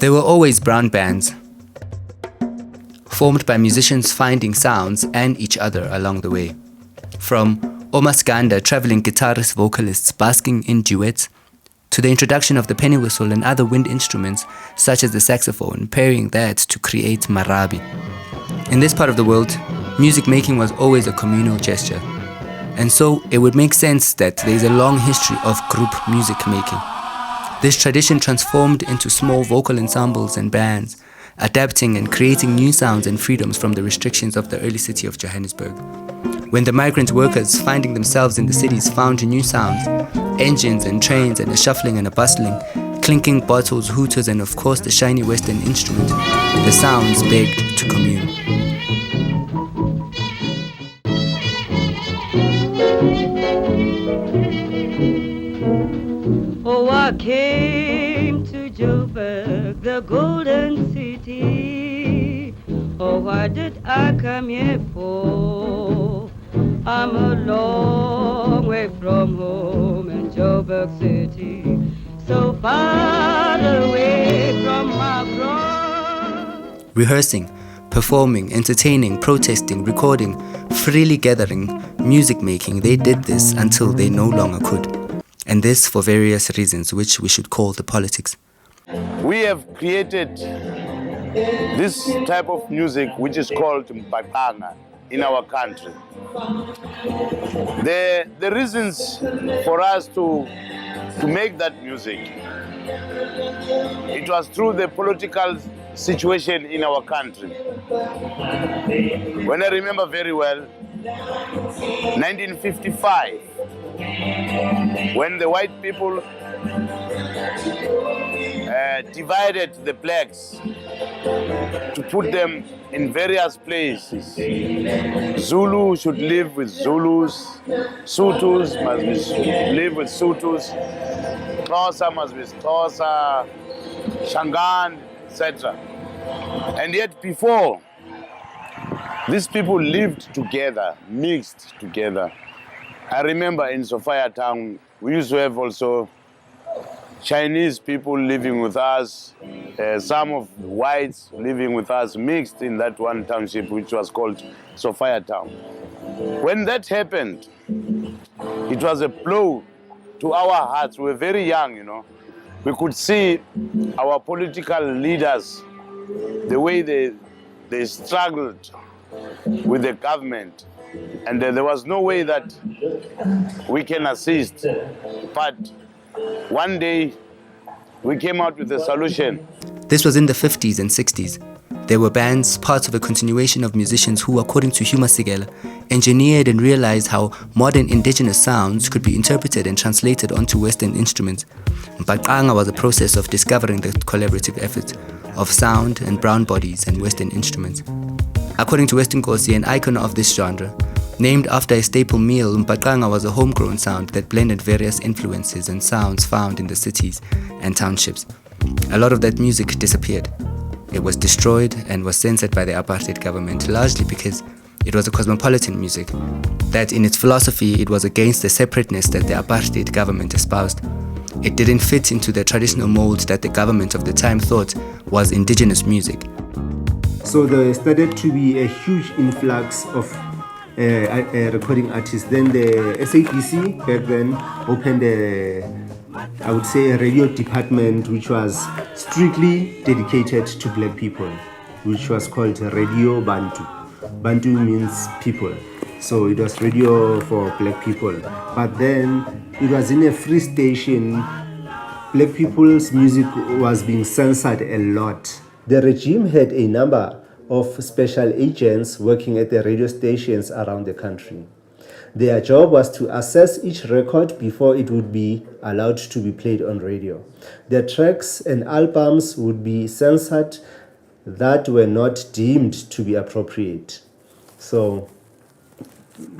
There were always brown bands, formed by musicians finding sounds and each other along the way. From Omaskanda traveling guitarist vocalists basking in duets, to the introduction of the penny whistle and other wind instruments such as the saxophone, pairing that to create marabi. In this part of the world, music making was always a communal gesture, and so it would make sense that there is a long history of group music making. This tradition transformed into small vocal ensembles and bands, adapting and creating new sounds and freedoms from the restrictions of the early city of Johannesburg. When the migrant workers finding themselves in the cities found new sounds, engines and trains and a shuffling and a bustling, clinking bottles, hooters and of course the shiny western instrument, the sounds begged to commune. Oh, I came to Joburg, the golden city. Oh, what did I come here for? I'm a long way from home in Joburg City, so far away from my cross. Rehearsing, performing, entertaining, protesting, recording, freely gathering, music making, they did this until they no longer could. And this for various reasons, which we should call the politics. We have created this type of music which is called mbaqanga in our country. The reasons for us to make that music, it was through the political situation in our country. When I remember very well, 1955, when the white people divided the blacks to put them in various places. Zulu should live with Zulus, Sutus must live with Sutus, Xhosa must be Xhosa, Shangaan, etc. And yet before, these people lived together, mixed together. I remember in Sophia town, we used to have also Chinese people living with us, some of whites living with us, mixed in that one township which was called Sophia town. When that happened, it was a blow to our hearts. We were very young, you know. We could see our political leaders, the way they struggled with the government. And there was no way that we can assist. But one day, we came out with a solution. This was in the 50s and 60s. There were bands, parts of a continuation of musicians who, according to Huma Sigela, engineered and realized how modern indigenous sounds could be interpreted and translated onto Western instruments. Mbaqanga was a process of discovering the collaborative effort of sound and brown bodies and Western instruments. According to Western Nkosi, an icon of this genre, named after a staple meal, mbaqanga was a homegrown sound that blended various influences and sounds found in the cities and townships. A lot of that music disappeared. It was destroyed and was censored by the apartheid government, largely because it was a cosmopolitan music, that in its philosophy it was against the separateness that the apartheid government espoused. It didn't fit into the traditional mold that the government of the time thought was indigenous music. So there started to be a huge influx of recording artists. Then the SABC back then opened I would say a radio department which was strictly dedicated to black people, which was called Radio Bantu. Bantu means people. So it was radio for black people. But then it was in a free station. Black people's music was being censored a lot. The regime had a number of special agents working at the radio stations around the country. Their job was to assess each record before it would be allowed to be played on radio. The tracks and albums would be censored that were not deemed to be appropriate. So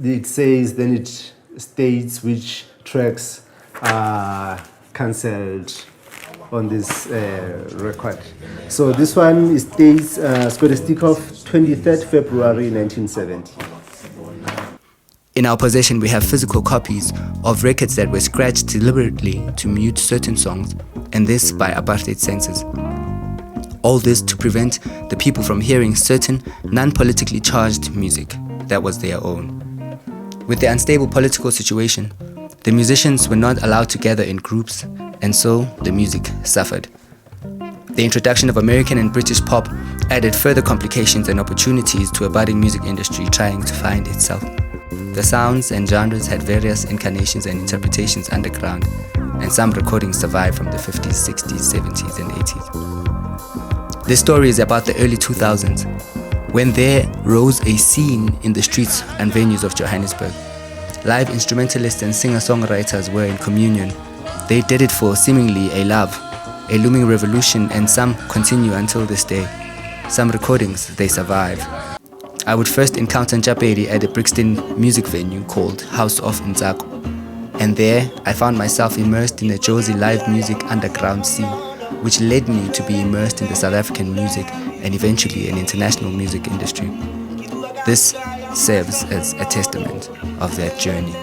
it says, then it states which tracks are cancelled on this record. So this one states, it's got a stick of 23rd February 1970. In our possession, we have physical copies of records that were scratched deliberately to mute certain songs, and this by apartheid censors. All this to prevent the people from hearing certain non-politically charged music that was their own. With the unstable political situation, the musicians were not allowed to gather in groups, and so the music suffered. The introduction of American and British pop added further complications and opportunities to a budding music industry trying to find itself. The sounds and genres had various incarnations and interpretations underground, and some recordings survived from the 50s, 60s, 70s, and 80s. This story is about the early 2000s, when there rose a scene in the streets and venues of Johannesburg. Live instrumentalists and singer-songwriters were in communion. They did it for seemingly a love, a looming revolution, and some continue until this day. Some recordings, they survive. I would first encounter Njapedi at a Brixton music venue called House of Nzako. And there, I found myself immersed in a Jozi live music underground scene, which led me to be immersed in the South African music and eventually an international music industry. This serves as a testament of that journey.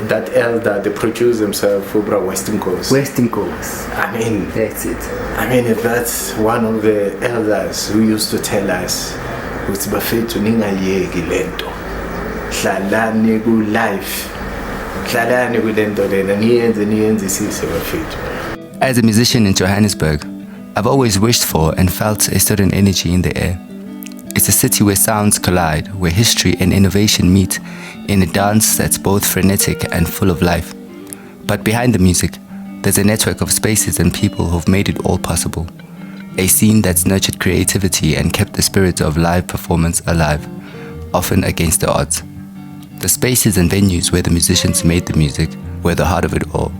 That elder, they produce themselves for Western Coast. Western Coast. I mean, That's it. I mean, that's one of the elders who used to tell us, "Uthi bafethu ningayeki lento. Hlalani ku life. Hlalani ku lento lena niyenze sise bafethu." As a musician in Johannesburg, I've always wished for and felt a certain energy in the air. It's a city where sounds collide, where history and innovation meet in a dance that's both frenetic and full of life. But behind the music, there's a network of spaces and people who've made it all possible. A scene that's nurtured creativity and kept the spirit of live performance alive, often against the odds. The spaces and venues where the musicians made the music were the heart of it all.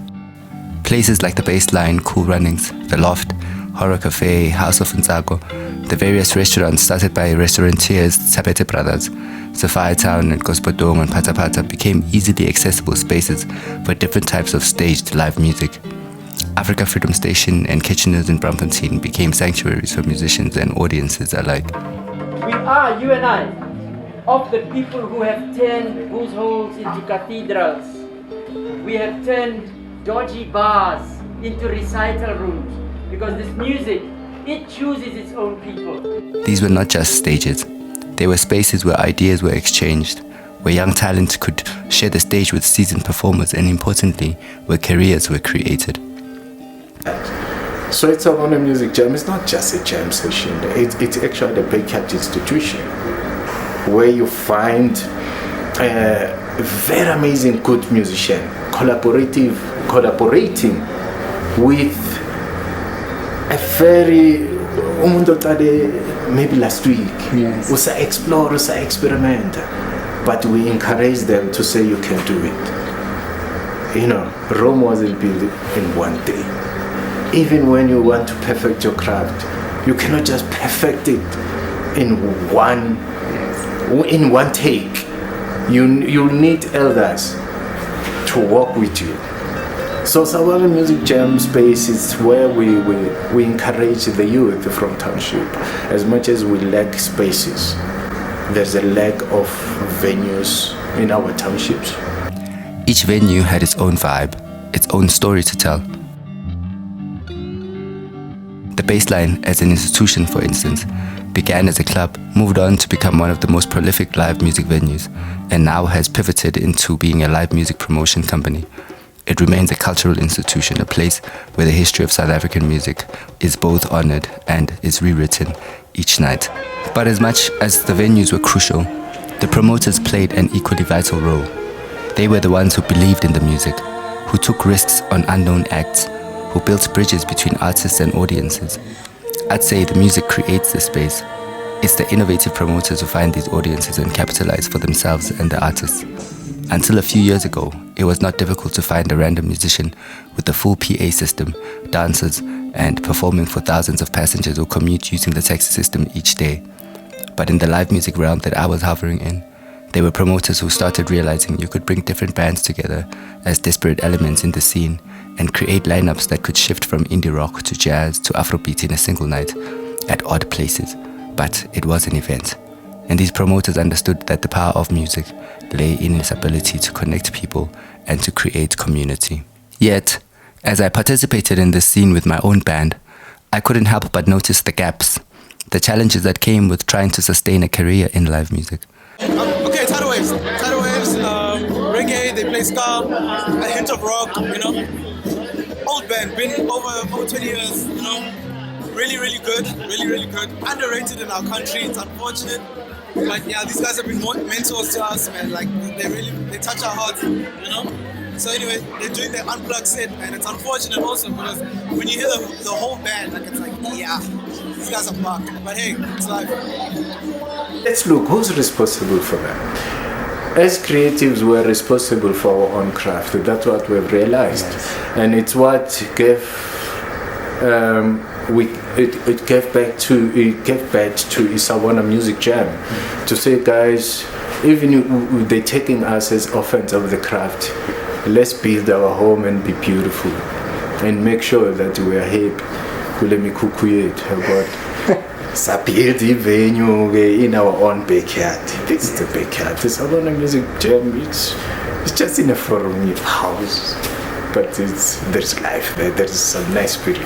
Places like the Baseline, Cool Runnings, The Loft, Horror Cafe, House of Nzako, the various restaurants started by restaurateurs Tsapete Brothers, Sapphire Town and Gospodong and Patapata became easily accessible spaces for different types of staged live music. Africa Freedom Station and Kitcheners in Braamfontein became sanctuaries for musicians and audiences alike. We are, you and I, of the people who have turned booze holes into cathedrals. We have turned dodgy bars into recital rooms, because this music, it chooses its own people. These were not just stages. They were spaces where ideas were exchanged, where young talent could share the stage with seasoned performers, and importantly, where careers were created. So it's a music jam. It's not just a jam session. It's actually a big-cap institution where you find a very amazing good musician collaborating with a very maybe last week. Yes. Usa explore, usa experiment, but we encourage them to say you can do it. You know, Rome wasn't built in one day. Even when you want to perfect your craft, you cannot just perfect it in one take. You need elders to work with you. So Savannah Music Jam Space is where we encourage the youth from township. As much as we lack spaces, there's a lack of venues in our townships. Each venue had its own vibe, its own story to tell. The Baseline, as an institution for instance, began as a club, moved on to become one of the most prolific live music venues, and now has pivoted into being a live music promotion company. It remains a cultural institution, a place where the history of South African music is both honored and is rewritten each night. But as much as the venues were crucial, the promoters played an equally vital role. They were the ones who believed in the music, who took risks on unknown acts, who built bridges between artists and audiences. I'd say the music creates the space. It's the innovative promoters who find these audiences and capitalize for themselves and the artists. Until a few years ago, it was not difficult to find a random musician with a full PA system, dancers, and performing for thousands of passengers who commute using the taxi system each day. But in the live music realm that I was hovering in, there were promoters who started realizing you could bring different bands together as disparate elements in the scene and create lineups that could shift from indie rock to jazz to Afrobeat in a single night at odd places. But it was an event, and these promoters understood that the power of music lay in its ability to connect people and to create community. Yet, as I participated in this scene with my own band, I couldn't help but notice the gaps, the challenges that came with trying to sustain a career in live music. Okay, tidal waves, reggae, they play ska, a hint of rock, Old band, been over 20 years, really good, really good. Underrated in our country, it's unfortunate. But yeah, these guys have been mentors to us, man. Like, they touch our hearts, So anyway, they're doing their unplugged set, and it's unfortunate also because when you hear the whole band, like it's like, yeah, these guys are back. But hey, it's life. Let's look, who's responsible for that? As creatives, we're responsible for our own craft. That's what we've realized. Yes. And it's what gave it gave back to Isawana Music Jam to say, guys, even if they're taking us as orphans of the craft, let's build our home and be beautiful and make sure that we are hip. Kule mikuku yethu about build the venue in our own backyard. This is the backyard. It's Isawana Music Jam. It's just in a forum house, but there's life there. There's some nice spirit,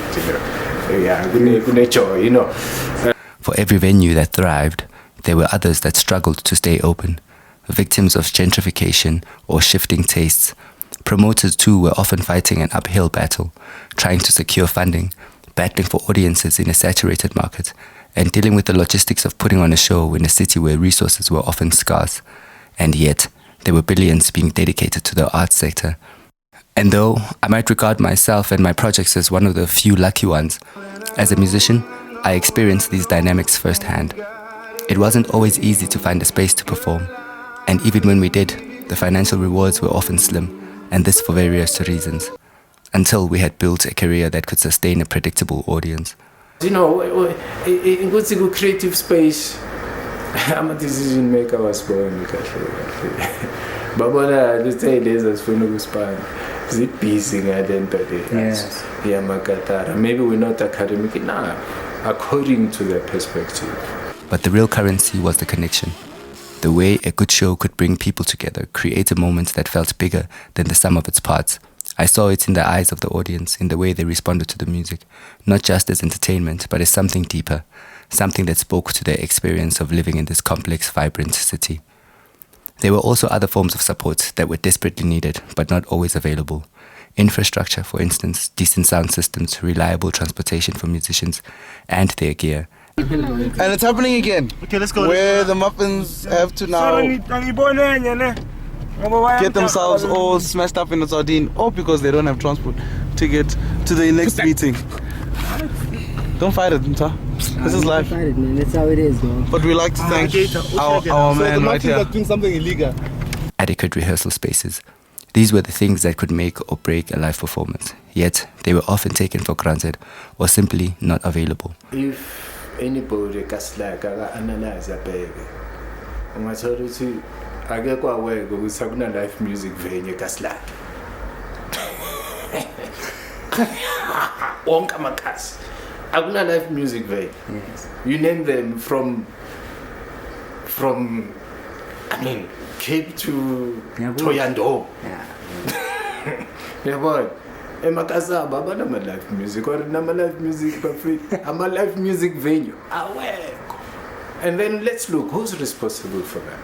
Yeah, good joy, For every venue that thrived, there were others that struggled to stay open, victims of gentrification or shifting tastes. Promoters too were often fighting an uphill battle, trying to secure funding, battling for audiences in a saturated market, and dealing with the logistics of putting on a show in a city where resources were often scarce. And yet, there were billions being dedicated to the arts sector. And though I might regard myself and my projects as one of the few lucky ones, as a musician, I experienced these dynamics firsthand. It wasn't always easy to find a space to perform, and even when we did, the financial rewards were often slim, and this for various reasons, until we had built a career that could sustain a predictable audience. In what's a good creative space? I'm a decision maker, I was born. But let's say there's a phone span. Is it busy at the end of the day? Yes. Yeah, maybe we're not academic enough, according to their perspective. But the real currency was the connection. The way a good show could bring people together, create a moment that felt bigger than the sum of its parts. I saw it in the eyes of the audience, in the way they responded to the music, not just as entertainment, but as something deeper, something that spoke to their experience of living in this complex, vibrant city. There were also other forms of support that were desperately needed, but not always available. Infrastructure, for instance, decent sound systems, reliable transportation for musicians, and their gear. And it's happening again. Okay, let's go. Where the Muffins have to now get themselves all smashed up in a sardine, or because they don't have transport to get to the next meeting. Don't fight it, Nta. This is life. Fight it, man. That's how it is, bro. But we like to thank our man right here. Doing something illegal. Adequate rehearsal spaces. These were the things that could make or break a live performance. Yet, they were often taken for granted or simply not available. If anybody can analyze a baby, I'm going to tell you, I get quite aware of live music venue Kaslak. Wonka Makas. Aguna live music venue. Yes. You name them from Cape to Toyando. Yeah. Yeah, boy. Emakasa, Baba, I'm a live music, or I'm a live music buffet. I'm a live music venue. And then let's look, who's responsible for that?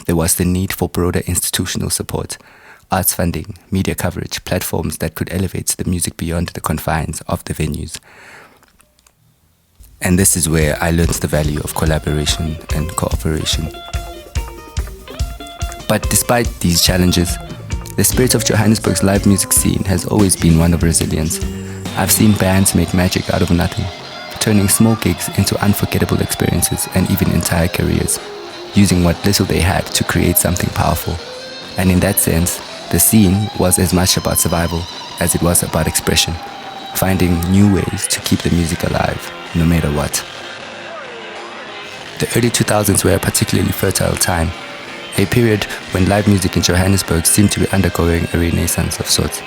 There was the need for broader institutional support, arts funding, media coverage, platforms that could elevate the music beyond the confines of the venues. And this is where I learned the value of collaboration and cooperation. But despite these challenges, the spirit of Johannesburg's live music scene has always been one of resilience. I've seen bands make magic out of nothing, turning small gigs into unforgettable experiences and even entire careers, using what little they had to create something powerful. And in that sense, the scene was as much about survival as it was about expression, finding new ways to keep the music alive, no matter what. The early 2000s were a particularly fertile time, a period when live music in Johannesburg seemed to be undergoing a renaissance of sorts.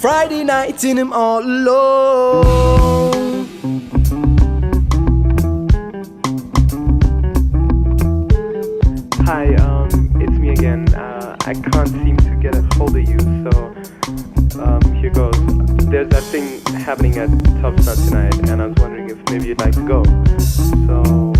Friday night and I'm all alone. Hi, it's me again. I can't seem to get a hold of you, so here goes. There's that thing happening at Topsnot tonight, and I was wondering if maybe you'd like to go. So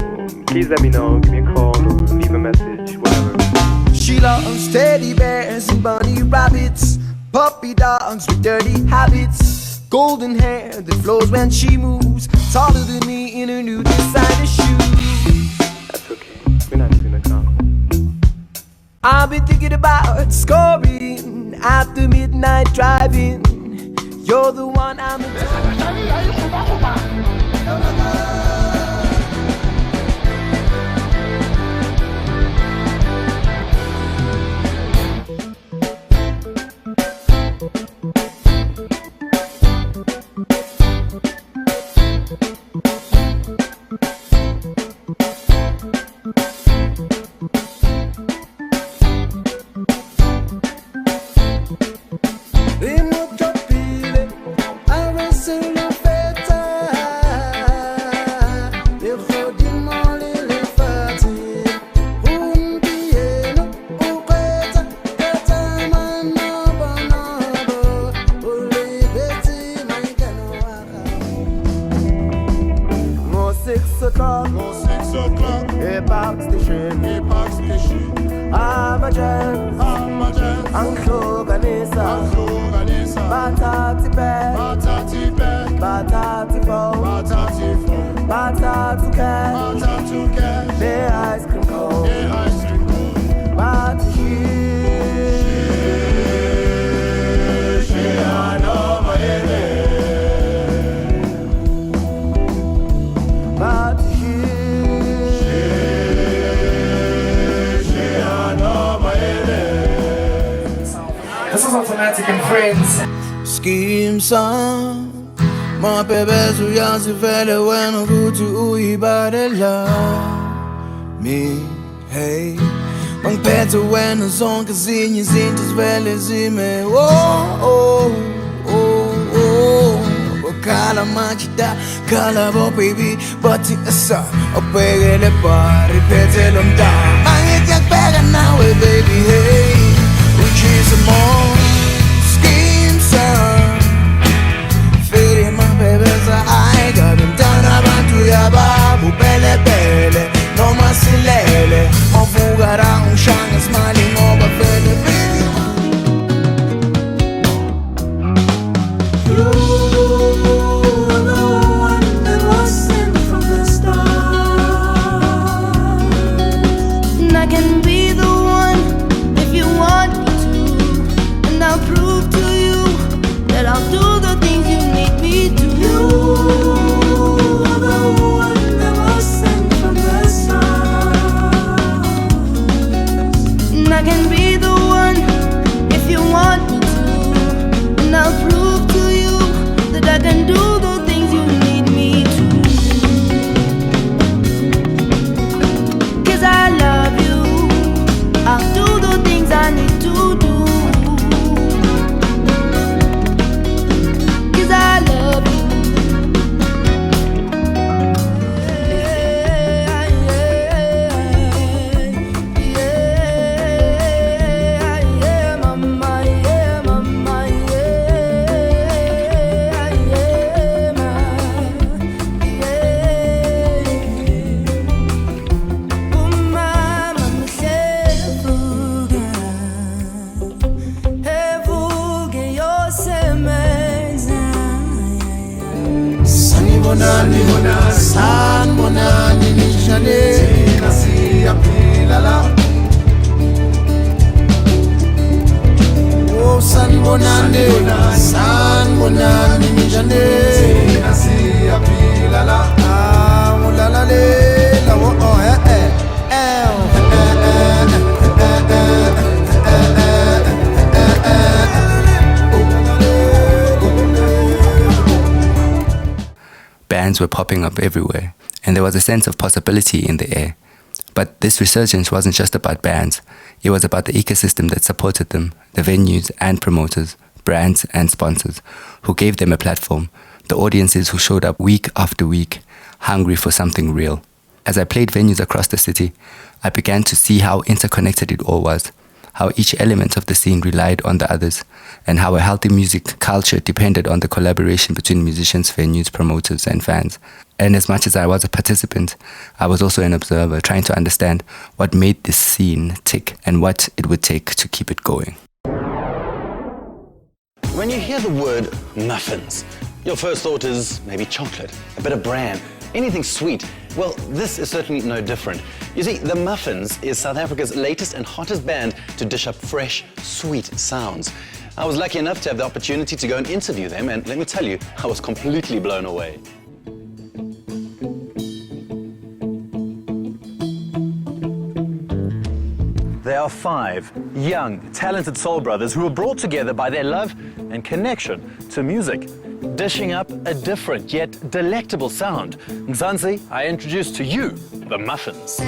please let me know, give me a call, or leave a message, whatever. She loves teddy bears and bunny rabbits, puppy dogs with dirty habits, golden hair that flows when she moves, taller than me in her new designer shoes. That's okay, we're not doing the call. I've been thinking about scoring after midnight driving. You're the one I'm This is Automatic and Friends. Scheme song. My baby's uyazivele wena ukuthi uyibadela me hey mangiphethe wena zonke ezinye izinto zivele zime oh khala machida khala bo baby bathi esa obhekele bari phethe lo mntana angithi yakubheka nawe baby hey uchize more scheme song feel my baby's I got him down abantu yababu bele bele noma silele mavuka ra ungishanga smile ngoba vele baby Bands were popping up everywhere, and there was a sense of possibility in the air. But this resurgence wasn't just about bands, it was about the ecosystem that supported them, the venues and promoters, brands and sponsors who gave them a platform, the audiences who showed up week after week, hungry for something real. As I played venues across the city, I began to see how interconnected it all was, how each element of the scene relied on the others, and how a healthy music culture depended on the collaboration between musicians, venues, promoters, and fans. And as much as I was a participant, I was also an observer, trying to understand what made this scene tick and what it would take to keep it going. When you hear the word muffins, your first thought is maybe chocolate, a bit of bran, anything sweet. Well, this is certainly no different. You see, the Muffins is South Africa's latest and hottest band to dish up fresh, sweet sounds. I was lucky enough to have the opportunity to go and interview them, and let me tell you, I was completely blown away. They are 5 young, talented soul brothers who were brought together by their love and connection to music, dishing up a different yet delectable sound. Mzansi, I introduce to you the Muffins.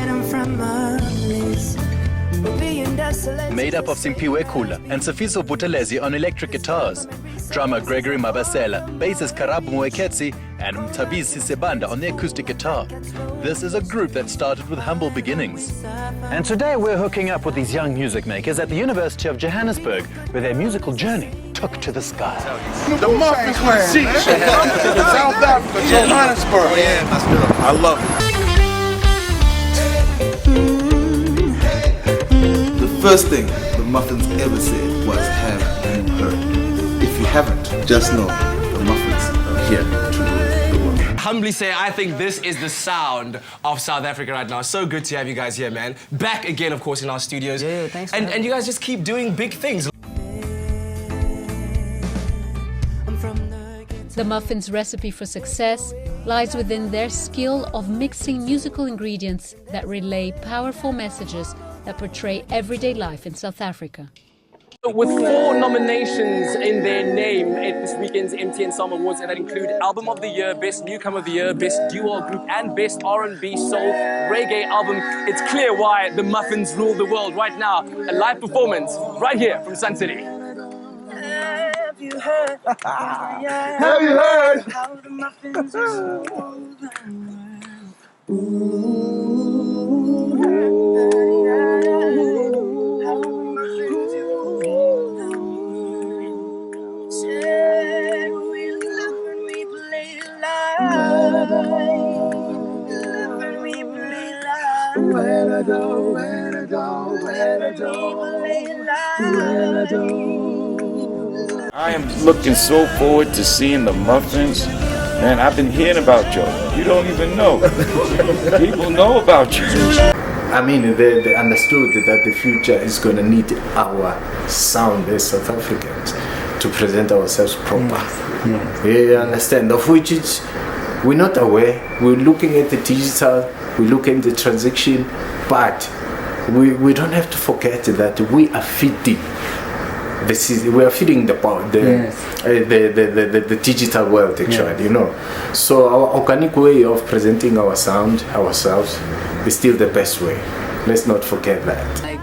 Made up of Simpiwe Kula and Sifiso Buthelezi on electric guitars, drummer Gregory Mabasela, bassist Karabu Mweketsi, and Mtabisi Sebanda on the acoustic guitar. This is a group that started with humble beginnings. And today we're hooking up with these young music makers at the University of Johannesburg, where their musical journey took to the sky. The Muffins with C. South Africa, Johannesburg. Oh yeah, that's good. I love it. The first thing the Muffins ever said was, have you heard? If you haven't, just know the Muffins are here to rule the world. Humbly say, I think this is the sound of South Africa right now. So good to have you guys here, man. Back again, of course, in our studios. Yeah, thanks. And you guys just keep doing big things. The Muffins' recipe for success lies within their skill of mixing musical ingredients that relay powerful messages that portray everyday life in South Africa. With 4 nominations in their name at this weekend's MTN Summer Awards, and that include Album of the Year, Best Newcomer of the Year, Best Duo Group, and Best R&B Soul Reggae Album, it's clear why the Muffins rule the world. Right now, a live performance right here from Sun City. Have you heard? Have you heard? How the Muffins rule the I am looking so forward to seeing the Muffins. Man, I've been hearing about you. You don't even know. People know about you. I mean, they understood that the future is going to need our sound as South Africans to present ourselves properly. They understand, of which we're not aware. We're looking at the digital, we're looking at the transaction, but we don't have to forget that we are feeding. We are feeding the digital world, actually, you know. So our organic way of presenting our sound, ourselves, is still the best way. Let's not forget that. Like,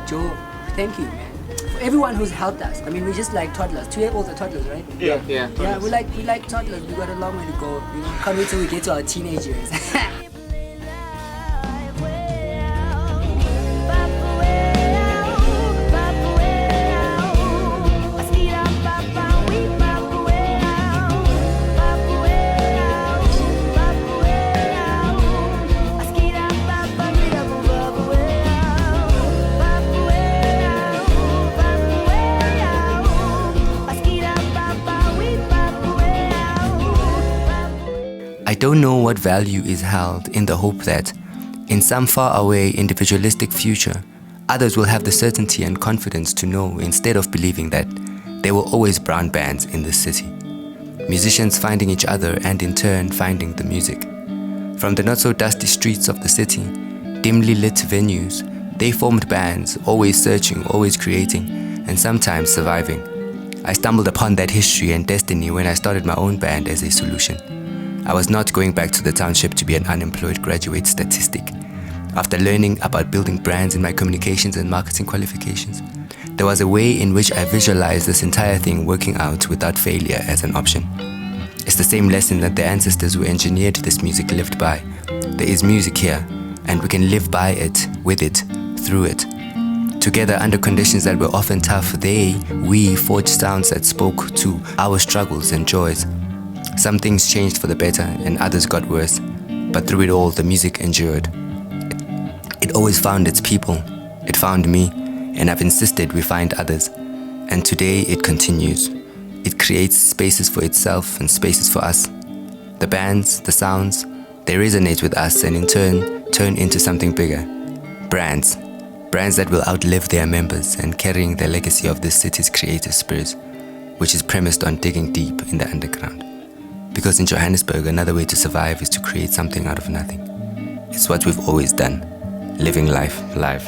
Joe, thank you, man. For everyone who's helped us. I mean, we're just like toddlers. 2-year-olds are toddlers, right? Yeah. Yeah, we like toddlers. We got a long way to go. You know, can't wait till we get to our teenage years. I don't know what value is held in the hope that, in some faraway individualistic future, others will have the certainty and confidence to know instead of believing that there were always brown bands in this city. Musicians finding each other and in turn finding the music. From the not-so-dusty streets of the city, dimly lit venues, they formed bands, always searching, always creating, and sometimes surviving. I stumbled upon that history and destiny when I started my own band as a solution. I was not going back to the township to be an unemployed graduate statistic. After learning about building brands in my communications and marketing qualifications, There was a way in which I visualized this entire thing working out without failure as an option. It's the same lesson that the ancestors who engineered this music lived by. There is music here, and we can live by it, with it, through it. Together under conditions that were often tough, we forged sounds that spoke to our struggles and joys. Some things changed for the better and others got worse, but through it all, the music endured. It always found its people. It found me, and I've insisted we find others. And today it continues. It creates spaces for itself and spaces for us. The bands, the sounds, they resonate with us and in turn into something bigger. Brands that will outlive their members and carrying the legacy of this city's creative spirit, which is premised on digging deep in the underground. Because in Johannesburg, another way to survive is to create something out of nothing. It's what we've always done, living life live.